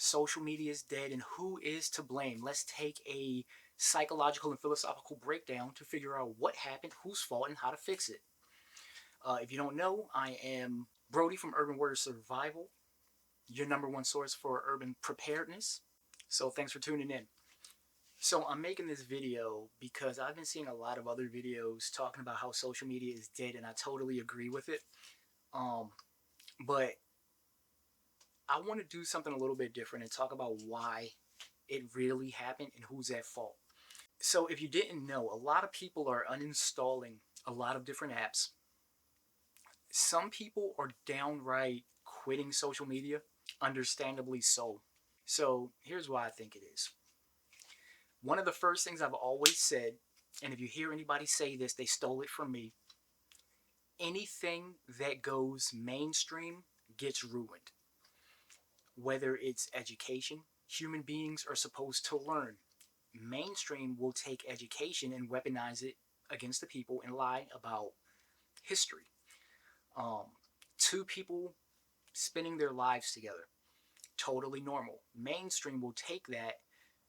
social media is dead and who is to blame. Let's take a psychological and philosophical breakdown to figure out what happened, whose fault, and how to fix it. If you don't know, I am Brody from Urban Warrior Survival, your number one source for urban preparedness. So thanks for tuning in. So I'm making this video because I've been seeing a lot of other videos talking about how social media is dead, and I totally agree with it. Um, but I want to do something a little bit different and talk about why it really happened and who's at fault. So if you didn't know, a lot of people are uninstalling a lot of different apps. Some people are downright quitting social media, understandably so. So here's why I think it is. One of the first things I've always said, and if you hear anybody say this, they stole it from me: anything that goes mainstream gets ruined. Whether it's education, human beings are supposed to learn. Mainstream will take education and weaponize it against the people and lie about history. Um, Two people spending their lives together, totally normal. Mainstream will take that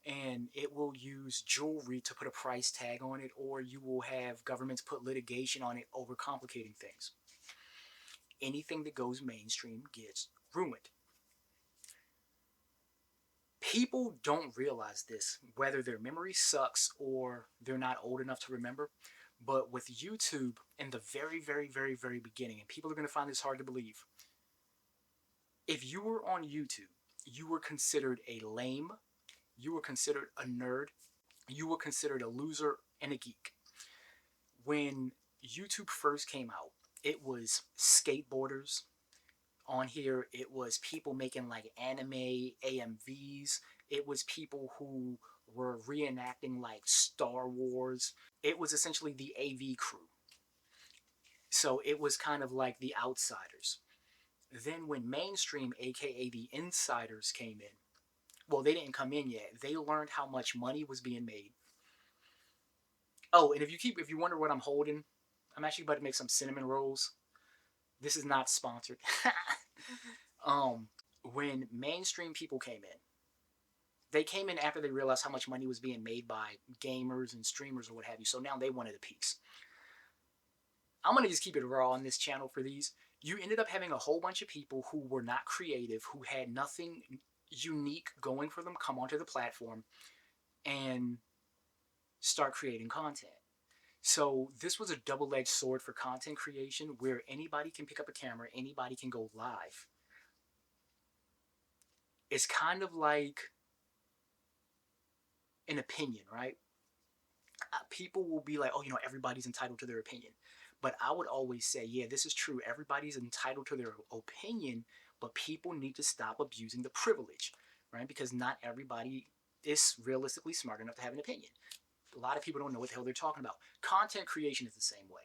and it will use jewelry to put a price tag on it, or you will have governments put litigation on it, overcomplicating things. Anything that goes mainstream gets ruined. People don't realize this, whether their memory sucks or they're not old enough to remember. But with YouTube in the very beginning, and people are going to find this hard to believe, if you were on YouTube, you were considered a lame, you were considered a nerd, you were considered a loser and a geek. When YouTube first came out, it was skateboarders on here, it was people making like anime AMVs, it was people who were reenacting like Star Wars. It was essentially the AV crew. So it was kind of like the outsiders. Then when mainstream, aka the insiders, came in, well, they didn't come in yet. They learned how much money was being made. Oh, and if you wonder what I'm holding, I'm actually about to make some cinnamon rolls. This is not sponsored. um, when mainstream people came in, they came in after they realized how much money was being made by gamers and streamers or what have you. So now they wanted a piece. I'm going to just keep it raw on this channel for these. You ended up having a whole bunch of people who were not creative, who had nothing unique going for them, come onto the platform and start creating content. So this was a double-edged sword for content creation, where anybody can pick up a camera, anybody can go live. It's kind of like an opinion, right? People will be like, oh, everybody's entitled to their opinion. But I would always say, yeah, this is true. Everybody's entitled to their opinion, but people need to stop abusing the privilege, right? Because not everybody is realistically smart enough to have an opinion. A lot of people don't know what the hell they're talking about. Content creation is the same way.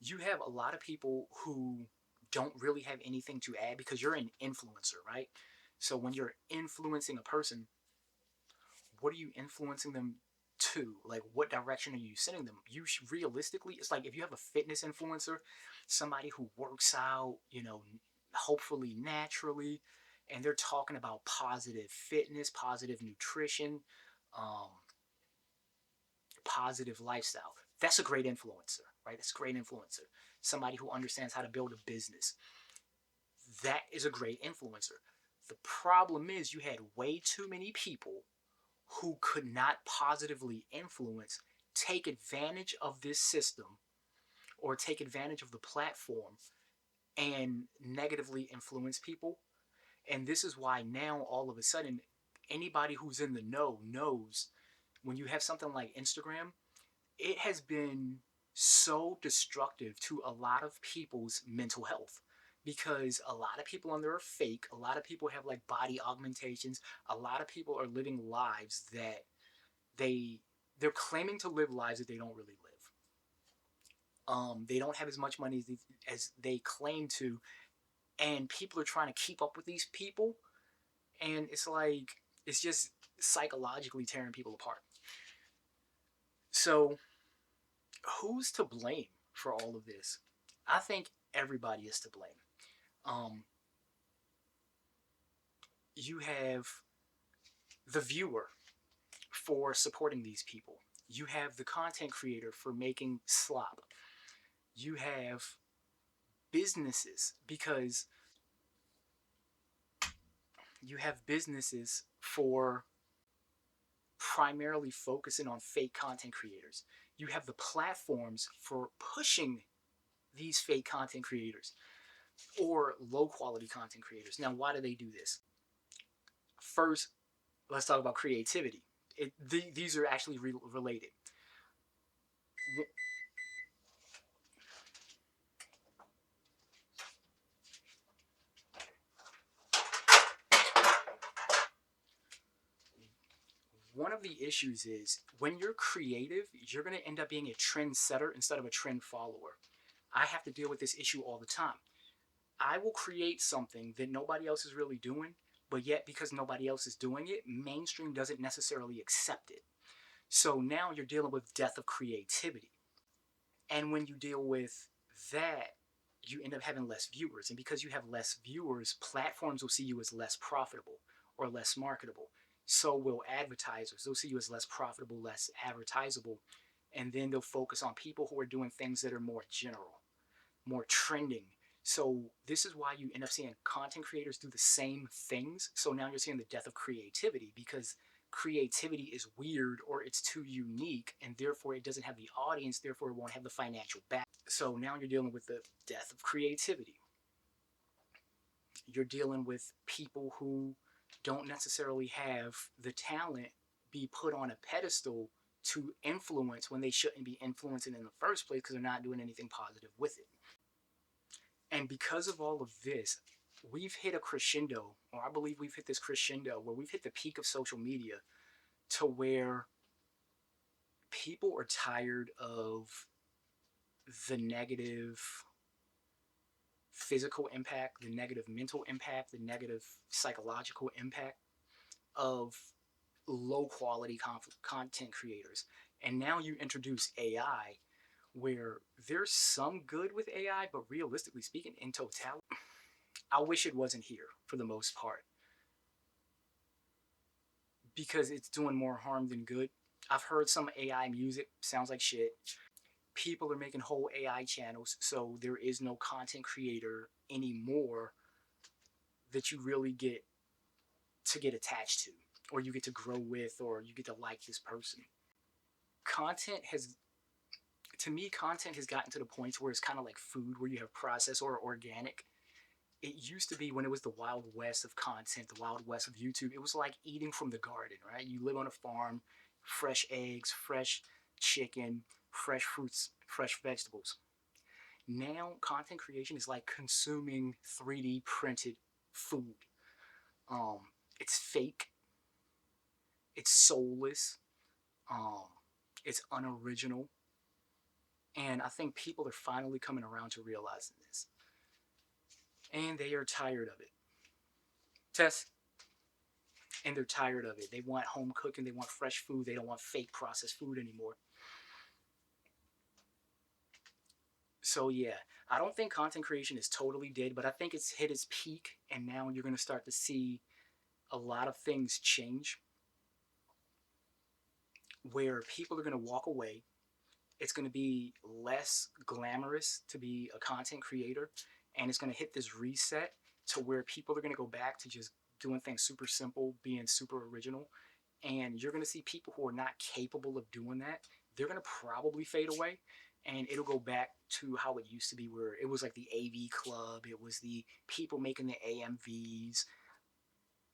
You have a lot of people who don't really have anything to add because you're an influencer, right? So when you're influencing a person, what are you influencing them to? Like, what direction are you sending them? Realistically, it's like if you have a fitness influencer, somebody who works out, hopefully naturally, and they're talking about positive fitness, positive nutrition, um, positive lifestyle. That's a great influencer, right? That's a great influencer. Somebody who understands how to build a business. That is a great influencer. The problem is you had way too many people who could not positively influence take advantage of this system or take advantage of the platform and negatively influence people. And this is why now all of a sudden anybody who's in the know knows when you have something like Instagram, it has been so destructive to a lot of people's mental health, because a lot of people on there are fake. A lot of people have like body augmentations. A lot of people are living lives that they're claiming to live lives that they don't really live. They don't have as much money as they claim to, and people are trying to keep up with these people, and it's like it's just psychologically tearing people apart. So who's to blame for all of this? I think everybody is to blame. Um, You have the viewer for supporting these people. You have the content creator for making slop. You have businesses because you have businesses for primarily focusing on fake content creators. You have the platforms for pushing these fake content creators or low quality content creators. Now, why do they do this? First, let's talk about creativity. These are actually related. One of the issues is when you're creative, you're going to end up being a trendsetter instead of a trend follower. I have to deal with this issue all the time. I will create something that nobody else is really doing, but yet because nobody else is doing it, mainstream doesn't necessarily accept it. So now you're dealing with death of creativity. And when you deal with that, you end up having less viewers. And because you have less viewers, platforms will see you as less profitable or less marketable. So will advertisers. They'll see you as less profitable, less advertisable. And then they'll focus on people who are doing things that are more general, more trending. So this is why you end up seeing content creators do the same things. So now you're seeing the death of creativity because creativity is weird or it's too unique and therefore it doesn't have the audience, therefore it won't have the financial back. So now you're dealing with the death of creativity. You're dealing with people who don't necessarily have the talent be put on a pedestal to influence when they shouldn't be influencing in the first place because they're not doing anything positive with it. And because of all of this, we've hit a crescendo, or I believe we've hit this crescendo where we've hit the peak of social media to where people are tired of the negative physical impact, the negative mental impact, the negative psychological impact of low quality content creators. And now you introduce AI where there's some good with AI, but realistically speaking, in totality, I wish it wasn't here for the most part because it's doing more harm than good. I've heard some AI music, sounds like shit. People are making whole AI channels, so there is no content creator anymore that you really get to get attached to, or you get to grow with, or you get to like this person. Content has, to me, content has gotten to the point where it's kind of like food, where you have processed or organic. It used to be when it was the wild west of content, the wild west of YouTube. It was like eating from the garden, right? You live on a farm, fresh eggs, fresh chicken, fresh fruits, fresh vegetables. Now, content creation is like consuming 3D printed food. Um, it's fake, it's soulless, um, it's unoriginal, and I think people are finally coming around to realizing this, and they are tired of it. Tess, and they're tired of it. They want home cooking, they want fresh food, they don't want fake processed food anymore. So yeah, I don't think content creation is totally dead, but I think it's hit its peak, and now you're going to start to see a lot of things change where people are going to walk away. It's going to be less glamorous to be a content creator, and it's going to hit this reset to where people are going to go back to just doing things super simple, being super original, and you're going to see people who are not capable of doing that. They're going to probably fade away, and it'll go back to how it used to be, where it was like the AV club, it was the people making the AMVs,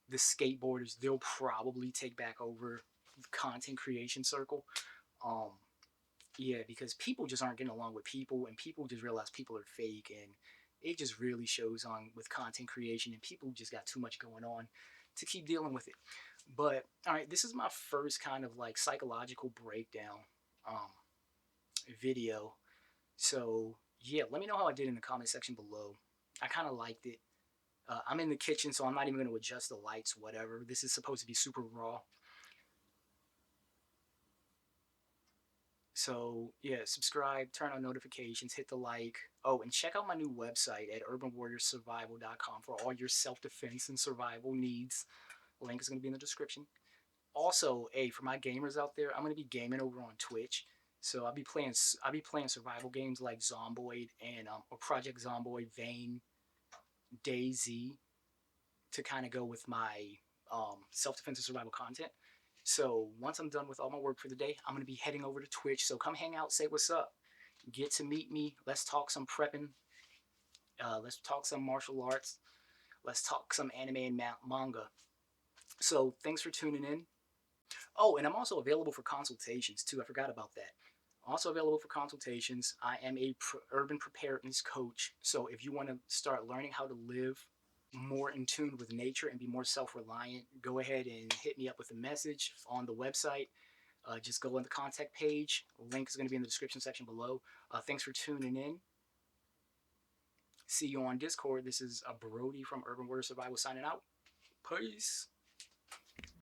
the skateboarders. They'll probably take back over the content creation circle. um yeah, because people just aren't getting along with people, and people just realize people are fake, and it just really shows on with content creation, and people just got too much going on to keep dealing with it. But all right, this is my first kind of like psychological breakdown um, video. So yeah, let me know how I did in the comment section below. I kind of liked it. I'm in the kitchen, so I'm not even going to adjust the lights, whatever. This is supposed to be super raw. So yeah, subscribe, turn on notifications, hit the like. Oh, and check out my new website at urbanwarriorsurvival.com for all your self-defense and survival needs. Link is going to be in the description. Also, hey, for my gamers out there, I'm going to be gaming over on Twitch. So I'll be playing survival games like Zomboid and or Project Zomboid, Vane, DayZ to kind of go with my self-defense and survival content. So once I'm done with all my work for the day, I'm going to be heading over to Twitch. So come hang out, say what's up, get to meet me. Let's talk some prepping. Let's talk some martial arts. Let's talk some anime and manga. So thanks for tuning in. Oh, and I'm also available for consultations too. I forgot about that. Also available for consultations. I am a urban preparedness coach. So if you want to start learning how to live more in tune with nature and be more self-reliant, go ahead and hit me up with a message on the website. Just go on the contact page. Link is going to be in the description section below. Thanks for tuning in. See you on Discord. This is Brody from Urban Warrior Survival signing out. Peace.